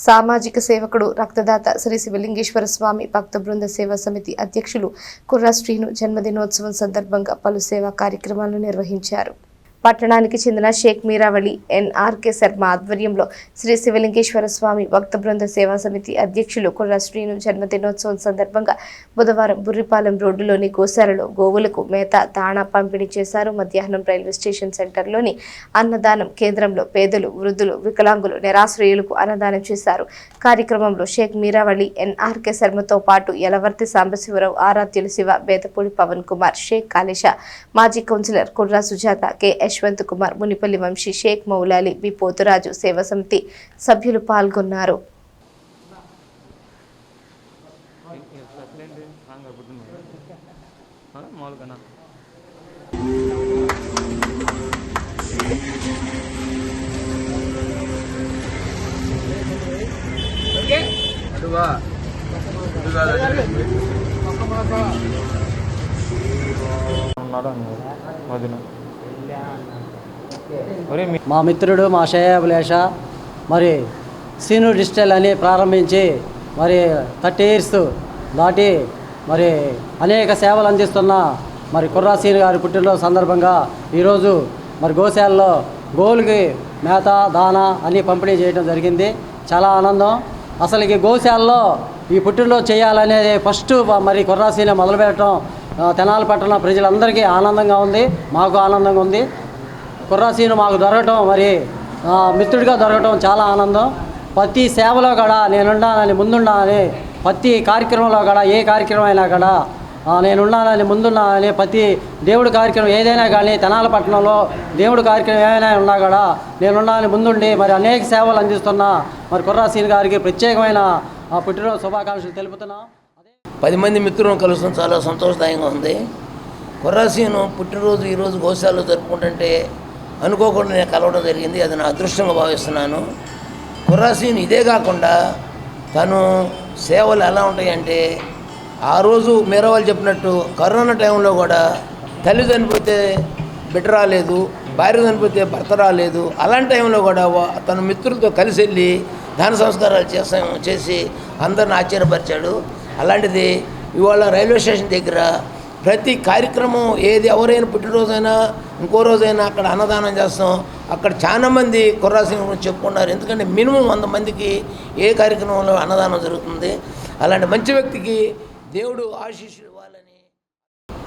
సామాజిక సేవకుడు రక్తదాత శ్రీ శివలింగేశ్వర స్వామి భక్త బృంద సేవా సమితి అధ్యక్షులు కుర్రా శ్రీను జన్మదినోత్సవం సందర్భంగా పలు సేవా కార్యక్రమాలను నిర్వహించారు. పట్టణానికి చెందిన షేక్ మీరావళి ఎన్ఆర్కే శర్మ ఆధ్వర్యంలో శ్రీ శివలింగేశ్వర స్వామి భక్త బృంద సేవా సమితి అధ్యక్షులు కుర్రా శ్రీను జన్మదినోత్సవం సందర్భంగా బుధవారం బుర్రిపాలెం రోడ్డులోని గోశాలలో గోవులకు మేత దాణా పంపిణీ చేశారు. మధ్యాహ్నం రైల్వే స్టేషన్ సెంటర్లోని అన్నదానం కేంద్రంలో పేదలు, వృద్ధులు, వికలాంగులు, నిరాశ్రయులకు అన్నదానం చేశారు. కార్యక్రమంలో షేక్ మీరావళి ఎన్ఆర్కే శర్మతో పాటు యలవర్తి సాంబశివరావు, ఆరాధ్యులు శివ, బేతపూడి పవన్ కుమార్, షేక్ కాళేశ, మాజీ కౌన్సిలర్ కుర్రా సుజాత, కె యశ్వంత్ కుమార్, మునిపల్లి వంశీ, షేక్ మౌలాలి, బి పోతురాజు సేవా సమితి సభ్యులు పాల్గొన్నారు. మా మిత్రుడు మా శ్రేయాభిలాష మరి సీను డిజిటల్ అని ప్రారంభించి మరి 30 years దాటి మరి అనేక సేవలు అందిస్తున్న మరి కుర్రా సీను గారి పుట్టినరోజు సందర్భంగా ఈరోజు మరి గోశాలలో గోవులకి మేత దానా అన్నీ పంపిణీ చేయడం జరిగింది. చాలా ఆనందం. అసలు ఈ గోశాలలో ఈ పుట్టినరోజు చేయాలనేది ఫస్ట్ మరి కుర్రా సీను మొదలుపెట్టడం తెనాలి పట్టణ ప్రజలందరికీ ఆనందంగా ఉంది, మాకు ఆనందంగా ఉంది. కుర్రా సీను మాకు దొరకటం మరి మిత్రుడిగా దొరకటం చాలా ఆనందం. ప్రతి సేవలో కూడా నేనున్నానని ముందున్నానని, ప్రతి కార్యక్రమంలో కూడా ఏ కార్యక్రమం అయినా కూడా నేనున్నానని ముందున్నానని, ప్రతి దేవుడి కార్యక్రమం ఏదైనా కానీ తెనాలి పట్టణంలో దేవుడి కార్యక్రమం ఏమైనా ఉన్నా కూడా నేనున్నానని ముందుండి మరి అనేక సేవలు అందిస్తున్న మరి కుర్రా సీను గారికి ప్రత్యేకమైన పుట్టినరోజు శుభాకాంక్షలు తెలుపుతున్నాం. 10 మంది మిత్రులను కలుస్తాం, చాలా సంతోషదాయంగా ఉంది. కుర్రా సీను పుట్టినరోజు ఈరోజు గోశాలలో జరుపుకుంటుంటే అనుకోకుండా నేను కలవడం జరిగింది. అది నా అదృష్టంగా భావిస్తున్నాను. కుర్రా సీను ఇదే కాకుండా తను సేవలు ఎలా ఉంటాయంటే, ఆ రోజు మీరావాళ్ళు చెప్పినట్టు కరోనా టైంలో కూడా తల్లి చనిపోతే బిడ్డ రాలేదు, భార్య చనిపోతే భర్త రాలేదు, అలాంటి టైంలో కూడా తన మిత్రులతో కలిసి వెళ్ళి దాన సంస్కారాలు చేసి అందరిని ఆశ్చర్యపరిచాడు. అలాంటిది ఇవాళ రైల్వే స్టేషన్ దగ్గర ప్రతి కార్యక్రమం ఎవరైనా పుట్టినరోజైనా ఇంకో రోజైనా అక్కడ అన్నదానం చేస్తాం. అక్కడ చాలామంది కుర్రా సీను గురించి చెప్పుకున్నారు. ఎందుకంటే మినిమం 100 మందికి ఏ కార్యక్రమంలో అన్నదానం జరుగుతుంది. అలాంటి మంచి వ్యక్తికి దేవుడు ఆశీస్సులు ఇవ్వాలని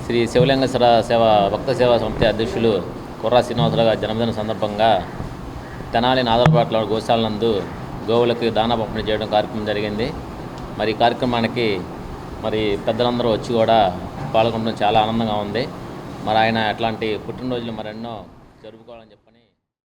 శ్రీ శివలింగేశ్వర భక్త సేవా సమితి అధ్యక్షులు కుర్రా శ్రీనివాసరావు గారి జన్మదిన సందర్భంగా తెనాలి నాదలపాట్ల గోశాల నందు గోవులకి దానా పంపిణీ చేయడం కార్యక్రమం జరిగింది. మరి ఈ కార్యక్రమానికి మరి పెద్దలందరూ వచ్చి కూడా పాల్గొనడం చాలా ఆనందంగా ఉంది. మరి ఆయన అట్లాంటి పుట్టినరోజులు మరెన్నో జరుపుకోవాలని చెప్పండి.